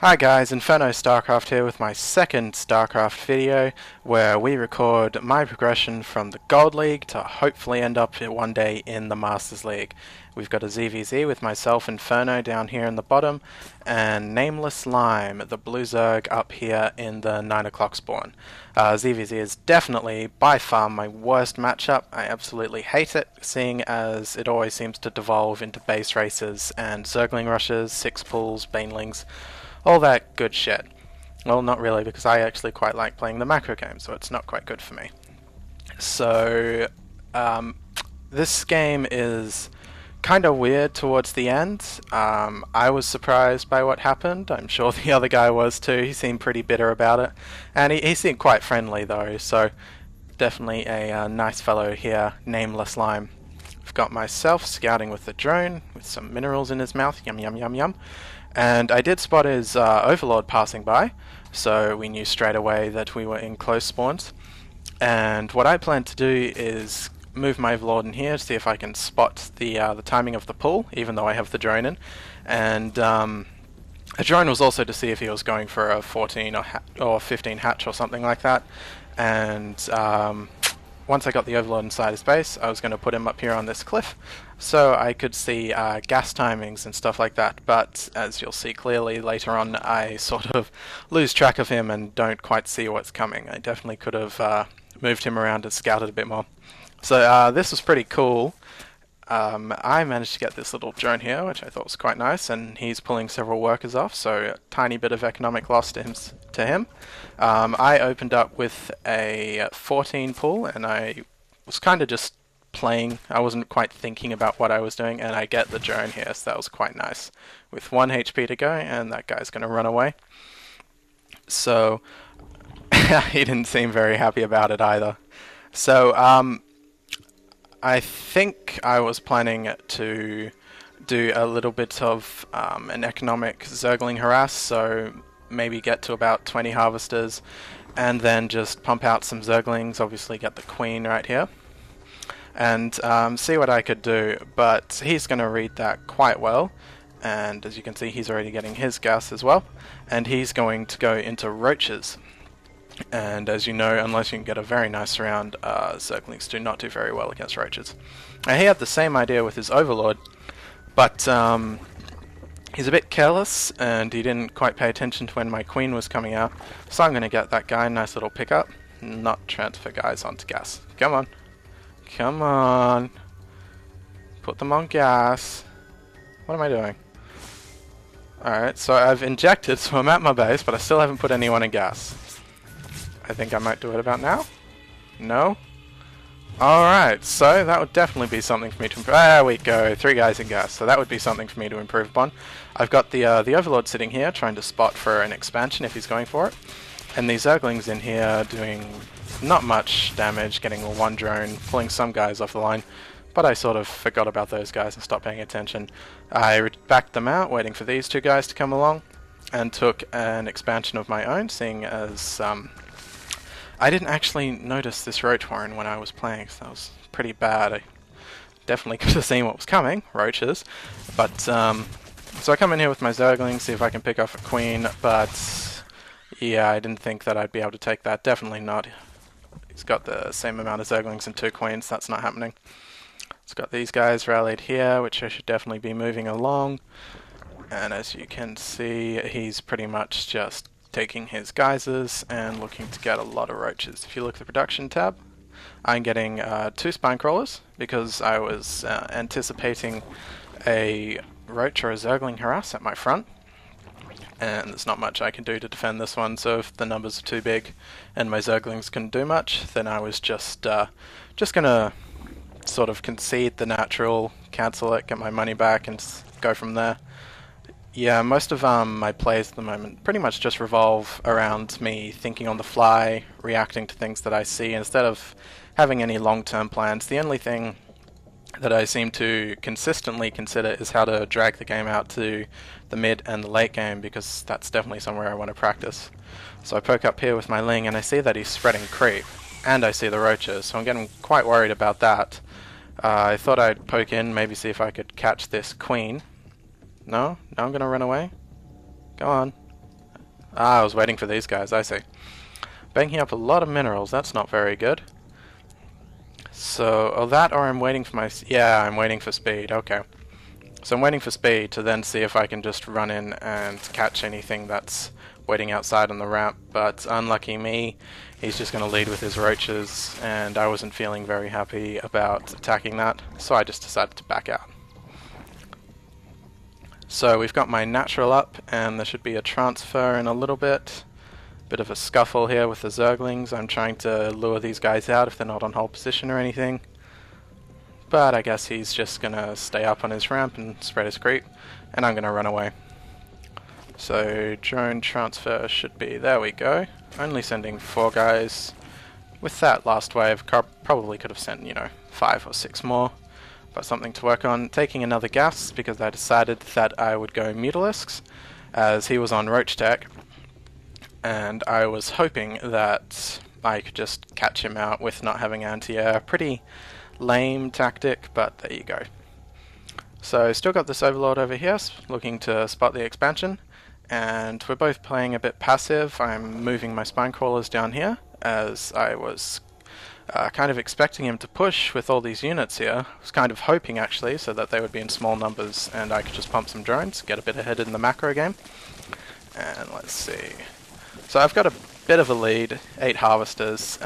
Hi guys, Inferno StarCraft here with my second StarCraft video where we record my progression from the Gold League to hopefully end up one day in the Masters League. We've got a ZVZ with myself, Inferno, down here in the bottom, and NamelessLime, the blue Zerg, up here in the 9 o'clock spawn. ZVZ is definitely, by far, my worst matchup. I absolutely hate it, seeing as it always seems to devolve into base races and Zergling rushes, 6 pulls, banelings, all that good shit. Well, not really, because I actually quite like playing the macro game, so it's not quite good for me. So, this game is kind of weird towards the end. I was surprised by what happened. I'm sure the other guy was too. He seemed pretty bitter about it. And he seemed quite friendly though, so definitely a nice fellow here, NamelessLime. I've got myself scouting with the drone, with some minerals in his mouth, yum yum yum yum. And I did spot his overlord passing by, so we knew straight away that we were in close spawns. And what I plan to do is move my overlord in here to see if I can spot the timing of the pull, even though I have the drone in. And a drone was also to see if he was going for a 14 or 15 hatch or something like that. And once I got the overlord inside his base, I was going to put him up here on this cliff so I could see gas timings and stuff like that, but as you'll see clearly later on, I sort of lose track of him and don't quite see what's coming. I definitely could have moved him around and scouted a bit more. So this was pretty cool. I managed to get this little drone here, which I thought was quite nice, and he's pulling several workers off, so a tiny bit of economic loss to him. I opened up with a 14 pull, and I was kind of just playing. I wasn't quite thinking about what I was doing, and I get the drone here, so that was quite nice. With 1 HP to go, and that guy's going to run away. So, he didn't seem very happy about it either. So, I think I was planning to do a little bit of an economic Zergling harass, so maybe get to about 20 harvesters and then just pump out some Zerglings, obviously get the queen right here, and see what I could do, but he's going to read that quite well, and as you can see he's already getting his gas as well, and he's going to go into roaches. And as you know, unless you can get a very nice round, Zerglings do not do very well against roaches. Now, he had the same idea with his overlord, but he's a bit careless and he didn't quite pay attention to when my queen was coming out, so I'm going to get that guy, nice little pickup, not transfer guys onto gas. Come on. Come on. Put them on gas. What am I doing? Alright, so I've injected, so I'm at my base, but I still haven't put anyone in gas. I think I might do it about now. No? Alright, so that would definitely be something for me to improve. There we go, 3 guys in gas, so that would be something for me to improve upon. I've got the overlord sitting here, trying to spot for an expansion if he's going for it. And these Zerglings in here doing not much damage, getting 1 drone, pulling some guys off the line. But I sort of forgot about those guys and stopped paying attention. I backed them out, waiting for these 2 guys to come along, and took an expansion of my own, seeing as I didn't actually notice this roach warren when I was playing, so that was pretty bad. I definitely could have seen what was coming, roaches. But, so I come in here with my Zergling, see if I can pick off a queen, but yeah, I didn't think that I'd be able to take that. Definitely not. He's got the same amount of Zerglings and 2 queens, that's not happening. It's got these guys rallied here, which I should definitely be moving along. And as you can see, he's pretty much just taking his geysers and looking to get a lot of roaches. If you look at the production tab, I'm getting 2 spine crawlers because I was anticipating a roach or a Zergling harass at my front, and there's not much I can do to defend this one, so if the numbers are too big and my Zerglings couldn't do much, then I was just gonna sort of concede the natural, cancel it, get my money back and go from there. Yeah, most of my plays at the moment pretty much just revolve around me thinking on the fly, reacting to things that I see, instead of having any long-term plans. The only thing that I seem to consistently consider is how to drag the game out to the mid and the late game, because that's definitely somewhere I want to practice. So I poke up here with my Ling and I see that he's spreading creep, and I see the roaches, so I'm getting quite worried about that. I thought I'd poke in, maybe see if I could catch this queen. No? Now I'm gonna run away? Go on. Ah, I was waiting for these guys, I see. Banking up a lot of minerals, that's not very good. So, that or I'm waiting for my... Yeah, I'm waiting for speed, okay. So I'm waiting for speed to then see if I can just run in and catch anything that's waiting outside on the ramp, but unlucky me, he's just going to lead with his roaches, and I wasn't feeling very happy about attacking that, so I just decided to back out. So we've got my natural up, and there should be a transfer in a little bit. Bit of a scuffle here with the Zerglings. I'm trying to lure these guys out if they're not on hold position or anything. But I guess he's just gonna stay up on his ramp and spread his creep, and I'm gonna run away. So drone transfer should be, there we go. Only sending 4 guys. With that last wave, probably could have sent, 5 or 6 more. But something to work on. Taking another gas because I decided that I would go Mutalisks, as he was on Roach Tech, and I was hoping that I could just catch him out with not having anti-air. Pretty lame tactic, but there you go. So still got this Overlord over here, looking to spot the expansion, and we're both playing a bit passive. I'm moving my spine crawlers down here, as I was kind of expecting him to push with all these units here. I was kind of hoping actually, so that they would be in small numbers and I could just pump some drones, get a bit ahead in the macro game. And let's see. So I've got a bit of a lead, 8 harvesters,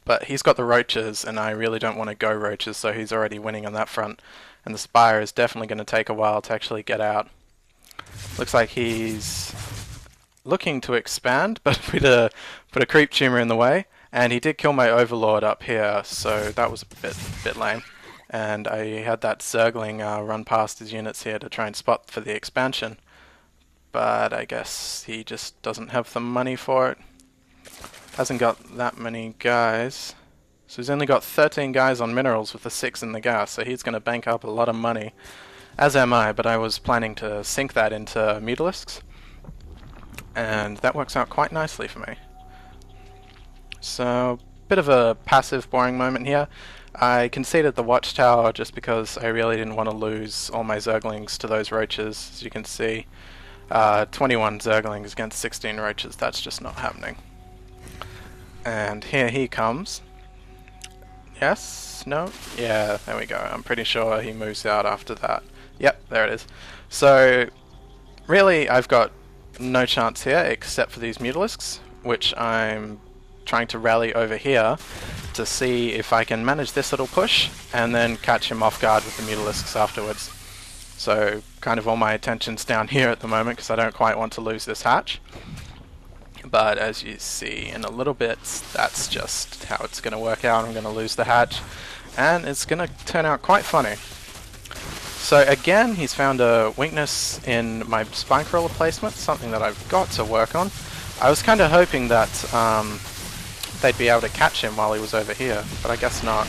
but he's got the roaches and I really don't want to go roaches, so he's already winning on that front. And the spire is definitely going to take a while to actually get out. Looks like he's looking to expand, but put a creep tumor in the way. And he did kill my overlord up here, so that was a bit lame. And I had that Zergling run past his units here to try and spot for the expansion. But I guess he just doesn't have the money for it. Hasn't got that many guys. So he's only got 13 guys on minerals with the 6 in the gas, so he's going to bank up a lot of money. As am I, but I was planning to sink that into Mutalisks. And that works out quite nicely for me. So, bit of a passive, boring moment here. I conceded the watchtower just because I really didn't want to lose all my Zerglings to those roaches. As you can see, 21 Zerglings against 16 roaches, that's just not happening. And here he comes. Yes? No? Yeah, there we go. I'm pretty sure he moves out after that. Yep, there it is. So, really, I've got no chance here except for these Mutalisks, which I'm trying to rally over here to see if I can manage this little push and then catch him off guard with the Mutalisks afterwards. So kind of all my attention's down here at the moment because I don't quite want to lose this hatch. But as you see in a little bit, that's just how it's going to work out. I'm going to lose the hatch and it's going to turn out quite funny. So again, he's found a weakness in my spine crawler placement, something that I've got to work on. I was kind of hoping that they'd be able to catch him while he was over here, but I guess not.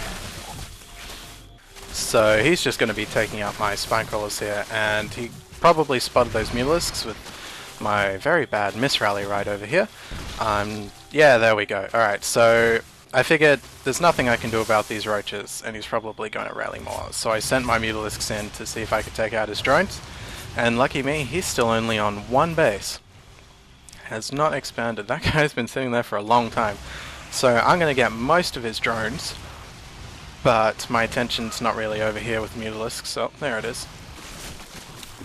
So he's just going to be taking out my spine crawlers here, and he probably spotted those Mutalisks with my very bad misrally right over here. Yeah, there we go. Alright, so I figured there's nothing I can do about these roaches, and he's probably going to rally more. So I sent my Mutalisks in to see if I could take out his drones, and lucky me, he's still only on 1 base. Has not expanded. That guy's been sitting there for a long time. So I'm going to get most of his drones, but my attention's not really over here with Mutalisks, so there it is.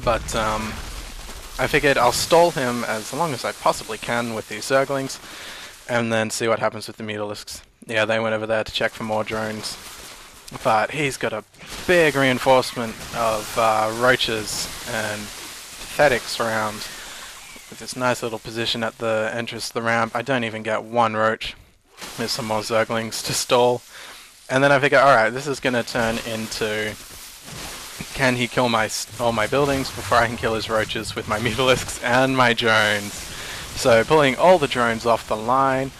But I figured I'll stall him as long as I possibly can with these Zerglings, and then see what happens with the Mutalisks. Yeah, they went over there to check for more drones, but he's got a big reinforcement of roaches and pathetics around with this nice little position at the entrance to the ramp. I don't even get 1 roach. There's some more Zerglings to stall. And then I figure, alright, this is going to turn into, can he kill all my buildings before I can kill his roaches with my Mutalisks and my drones? So pulling all the drones off the line,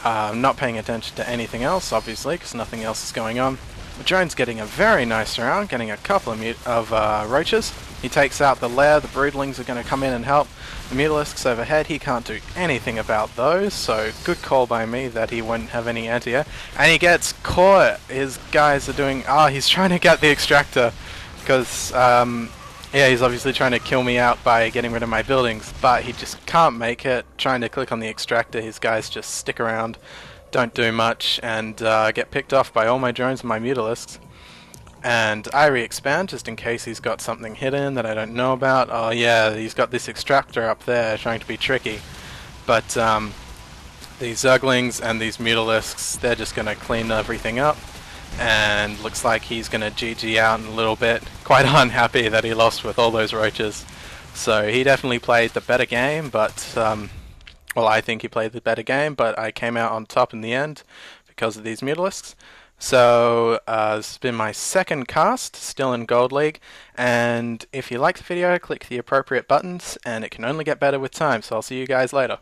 not paying attention to anything else, obviously, because nothing else is going on. The drone's getting a very nice round, getting a couple of roaches. He takes out the lair, the broodlings are going to come in and help. The Mutalisks overhead, he can't do anything about those, so good call by me that he wouldn't have any anti-air. And he gets caught! His guys are doing... he's trying to get the extractor, because Yeah, he's obviously trying to kill me out by getting rid of my buildings, but he just can't make it. Trying to click on the extractor, his guys just stick around, don't do much, and get picked off by all my drones and my mutalisks. And I re-expand just in case he's got something hidden that I don't know about. Oh yeah, he's got this extractor up there trying to be tricky. But these Zerglings and these mutalisks, they're just going to clean everything up. And looks like he's going to GG out in a little bit. Quite unhappy that he lost with all those roaches. So he definitely played the better game, but well, I think he played the better game, but I came out on top in the end because of these mutalisks. So this has been my second cast, still in Gold League, and if you like the video, click the appropriate buttons, and it can only get better with time, so I'll see you guys later.